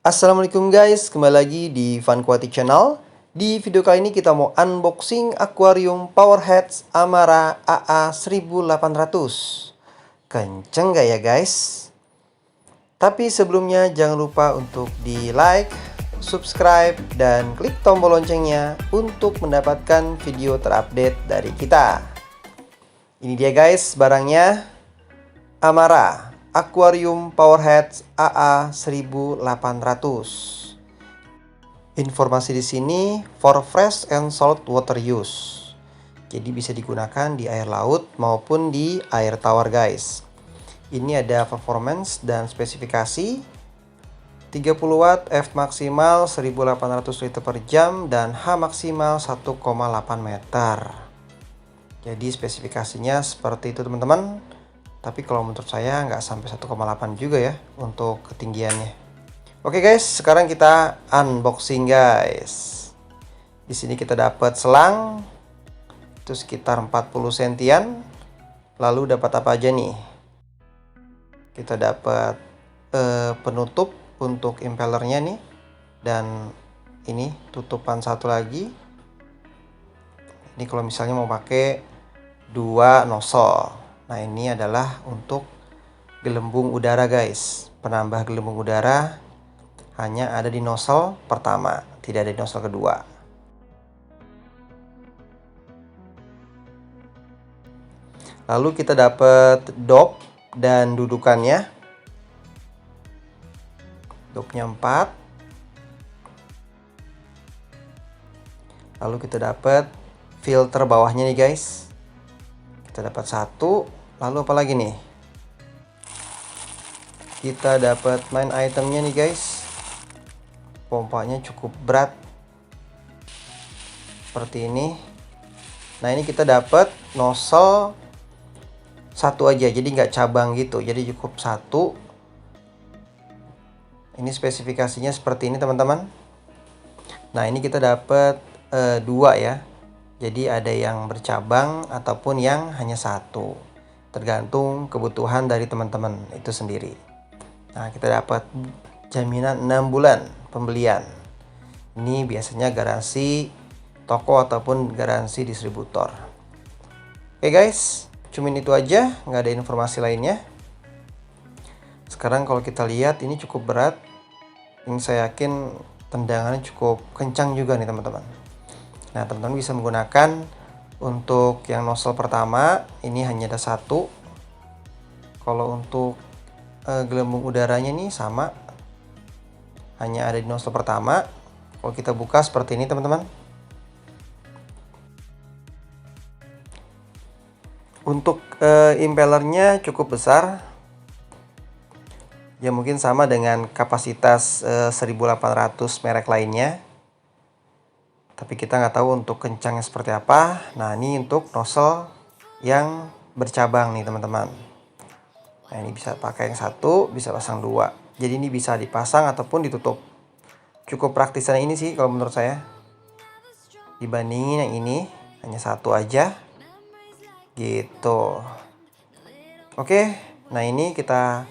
Assalamualaikum guys, kembali lagi di Funquatic Channel. Di video kali ini kita mau unboxing akuarium Powerheads Amara AA1800. Kenceng gak ya guys? Tapi sebelumnya jangan lupa untuk di like, subscribe, dan klik tombol loncengnya untuk mendapatkan video terupdate dari kita. Ini dia guys barangnya, Amara Aquarium Powerheads AA1800. Informasi di sini for fresh and salt water use. Jadi bisa digunakan di air laut maupun di air tawar guys. Ini ada performance dan spesifikasi 30 watt, F maksimal 1800 liter per jam, dan H maksimal 1,8 meter. Jadi spesifikasinya seperti itu teman-teman. Tapi kalau menurut saya nggak sampai 1,8 juga ya untuk ketinggiannya. Oke guys, sekarang kita unboxing guys. Di sini kita dapat selang itu sekitar 40 sentian. Lalu dapat apa aja nih? Kita dapat penutup untuk impellernya nih, dan ini tutupan satu lagi. Ini kalau misalnya mau pakai dua nozzle. Nah, ini adalah untuk gelembung udara guys. Penambah gelembung udara hanya ada di nozzle pertama, tidak ada di nozzle kedua. Lalu kita dapat dop dan dudukannya. Dopnya 4. Lalu kita dapat filter bawahnya nih guys. Kita dapat 1. Lalu apa lagi nih? Kita dapat main itemnya nih guys. Pompanya cukup berat seperti ini. Nah, ini kita dapat nozzle satu aja, jadi nggak cabang gitu, jadi cukup 1. Ini spesifikasinya seperti ini teman-teman. Nah, ini kita dapat 2 ya, jadi ada yang bercabang ataupun yang hanya 1, tergantung kebutuhan dari teman-teman itu sendiri. Nah, kita dapat jaminan 6 bulan pembelian. Ini biasanya garansi toko ataupun garansi distributor. Oke guys, cuman itu aja, nggak ada informasi lainnya. Sekarang kalau kita lihat ini cukup berat. Ini saya yakin tendangannya cukup kencang juga nih teman-teman. Nah, teman-teman bisa menggunakan untuk yang nozzle pertama ini hanya ada 1. Kalau untuk gelembung udaranya nih sama, hanya ada di nozzle pertama. Kalau kita buka seperti ini teman-teman. Untuk impellernya cukup besar. Ya mungkin sama dengan kapasitas 1800 merek lainnya. Tapi kita nggak tahu untuk kencangnya seperti apa. Nah, ini untuk nozzle yang bercabang nih teman-teman. Nah, ini bisa pakai yang 1, bisa pasang 2. Jadi ini bisa dipasang ataupun ditutup. Cukup praktisan ini sih kalau menurut saya. Dibandingin yang ini, hanya 1 aja. Gitu. Oke, nah ini kita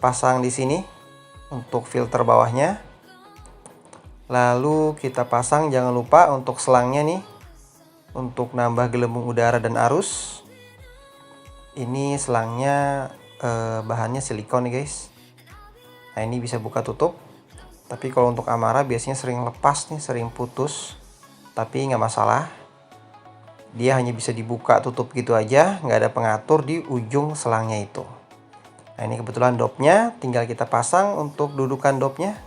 pasang di sini untuk filter bawahnya. Lalu kita pasang, jangan lupa untuk selangnya nih, untuk nambah gelembung udara dan arus. Ini selangnya bahannya silikon nih guys. Nah, ini bisa buka tutup. Tapi kalau untuk Amara biasanya sering lepas nih, sering putus. Tapi nggak masalah. Dia hanya bisa dibuka tutup gitu aja, nggak ada pengatur di ujung selangnya itu. Nah, ini kebetulan dopnya, tinggal kita pasang untuk dudukan dopnya.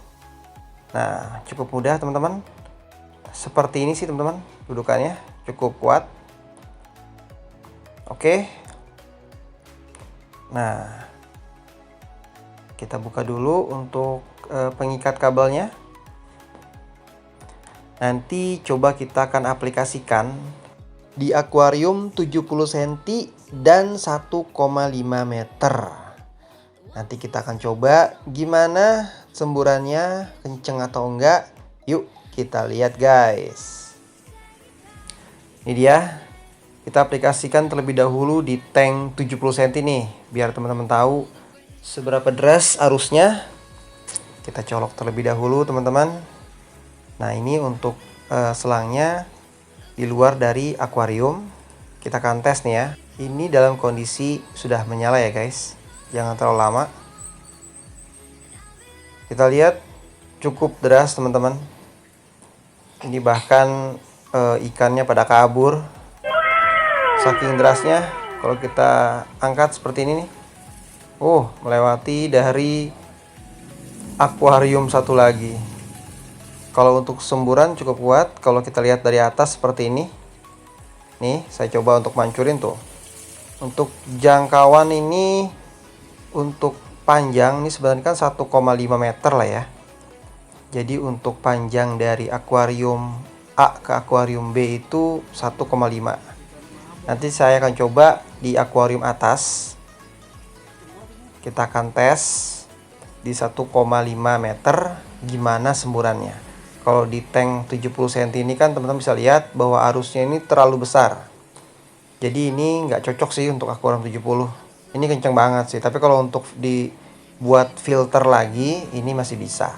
Nah, cukup mudah teman-teman. Seperti ini sih teman-teman, dudukannya cukup kuat. Oke. Nah, kita buka dulu untuk pengikat kabelnya. Nanti coba kita akan aplikasikan di akuarium 70 cm dan 1,5 meter. Nanti kita akan coba gimana semburannya, kenceng atau enggak. Yuk kita lihat guys. Ini dia. Kita aplikasikan terlebih dahulu di tank 70 cm nih, biar teman-teman tahu seberapa deras arusnya. Kita colok terlebih dahulu teman-teman. Nah ini untuk selangnya di luar dari akuarium. Kita akan tes nih ya. Ini dalam kondisi sudah menyala ya guys. Jangan terlalu lama. Kita lihat cukup deras teman-teman. Ini bahkan ikannya pada kabur. Saking derasnya, kalau kita angkat seperti ini nih. Melewati dari akuarium satu lagi. Kalau untuk semburan cukup kuat. Kalau kita lihat dari atas seperti ini. Nih, saya coba untuk mancurin tuh. Untuk jangkauan ini, untuk panjang ini sebenarnya kan 1,5 meter lah ya. Jadi untuk panjang dari akuarium A ke akuarium B itu 1,5. Nanti saya akan coba di akuarium atas. Kita akan tes di 1,5 meter gimana semburannya. Kalau di tank 70 cm ini kan teman-teman bisa lihat bahwa arusnya ini terlalu besar. Jadi ini nggak cocok sih untuk akuarium 70. Ini kenceng banget sih. Tapi kalau untuk dibuat filter lagi ini masih bisa.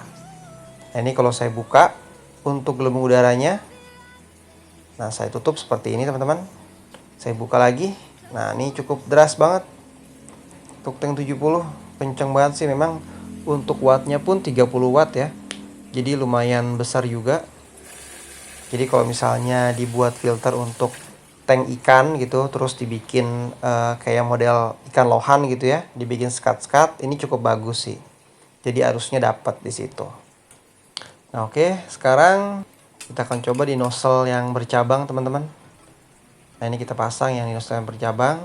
Nah ini kalau saya buka untuk gelembung udaranya. Nah saya tutup seperti ini teman-teman. Saya buka lagi. Nah ini cukup deras banget. Untuk tank 70 kenceng banget sih memang. Untuk wattnya pun 30 watt ya. Jadi lumayan besar juga. Jadi kalau misalnya dibuat filter untuk tank ikan gitu, terus dibikin kayak model ikan lohan gitu ya, dibikin skat-skat, ini cukup bagus sih. Jadi arusnya dapat di situ. Nah oke, sekarang kita akan coba di nozzle yang bercabang teman-teman. Nah ini kita pasang yang di nozzle yang bercabang.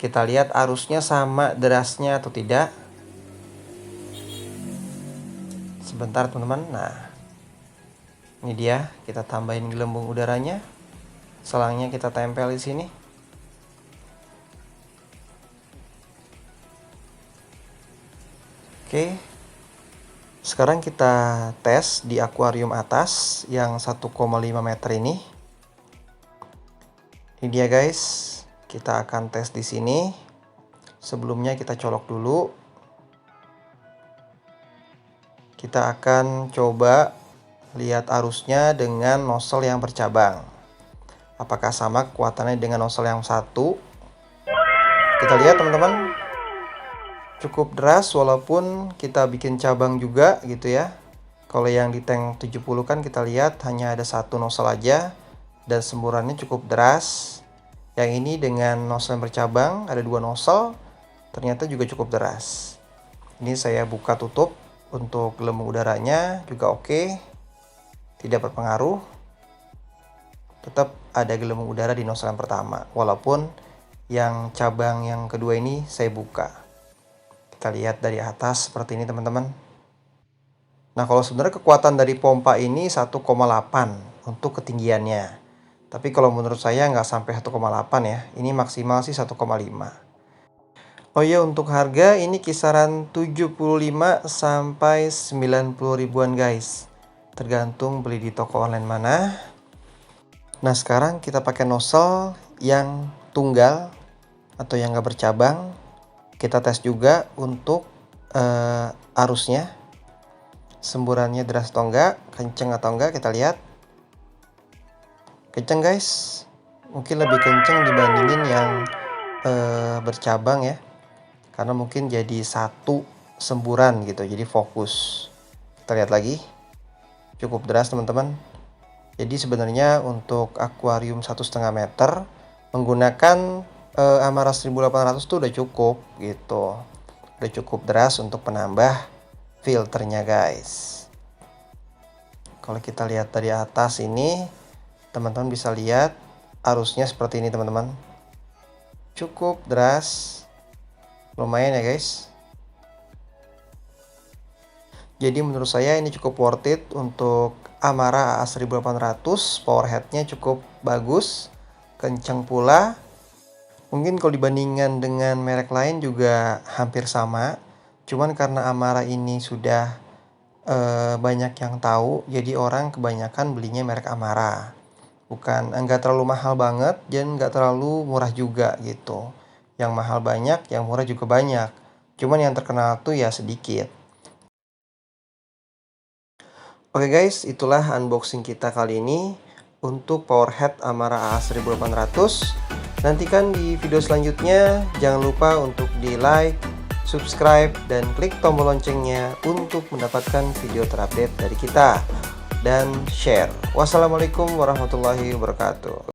Kita lihat arusnya sama derasnya atau tidak. Sebentar teman-teman. Nah ini dia, kita tambahin gelembung udaranya. Selangnya kita tempel di sini. Oke. Sekarang kita tes di akuarium atas yang 1,5 meter ini. Ini dia guys. Kita akan tes di sini. Sebelumnya kita colok dulu. Kita akan coba lihat arusnya dengan nozzle yang bercabang. Apakah sama kekuatannya dengan nozzle yang satu? Kita lihat teman-teman. Cukup deras walaupun kita bikin cabang juga gitu ya. Kalau yang di tank 70 kan kita lihat hanya ada satu nozzle aja dan semburannya cukup deras. Yang ini dengan nozzle yang bercabang ada dua nozzle, ternyata juga cukup deras. Ini saya buka tutup untuk gelembung udaranya juga oke. Tidak berpengaruh. Tetap ada gelembung udara di nozzle yang pertama walaupun yang cabang yang kedua ini saya buka. Kita lihat dari atas seperti ini teman-teman. Nah kalau sebenarnya kekuatan dari pompa ini 1,8 untuk ketinggiannya. Tapi kalau menurut saya nggak sampai 1,8 ya. Ini maksimal sih 1,5. Oh iya untuk harga ini kisaran 75 sampai 90 ribuan guys. Tergantung beli di toko online mana. Nah sekarang kita pakai nozzle yang tunggal atau yang nggak bercabang. Kita tes juga untuk arusnya. Semburannya deras atau enggak, kenceng atau enggak, kita lihat. Kenceng guys. Mungkin lebih kenceng dibandingin yang bercabang ya. Karena mungkin jadi satu semburan gitu, jadi fokus. Kita lihat lagi. Cukup deras teman-teman. Jadi sebenarnya untuk akuarium 1,5 meter menggunakan Amara 1800 tuh udah cukup gitu. Udah cukup deras untuk penambah filternya guys. Kalau kita lihat dari atas ini, teman-teman bisa lihat arusnya seperti ini teman-teman. Cukup deras. Lumayan ya guys. Jadi menurut saya ini cukup worth it untuk Amara AA 1800. Power headnya cukup bagus, kencang pula. Mungkin kalau dibandingkan dengan merek lain juga hampir sama. Cuman karena Amara ini sudah banyak yang tahu, jadi orang kebanyakan belinya merek Amara. Enggak terlalu mahal banget dan enggak terlalu murah juga gitu. Yang mahal banyak, yang murah juga banyak. Cuman yang terkenal tuh ya sedikit. Oke guys, itulah unboxing kita kali ini untuk Powerhead Amara A1800. Nantikan di video selanjutnya. Jangan lupa untuk di like, subscribe, dan klik tombol loncengnya untuk mendapatkan video terupdate dari kita. Dan share. Wassalamualaikum warahmatullahi wabarakatuh.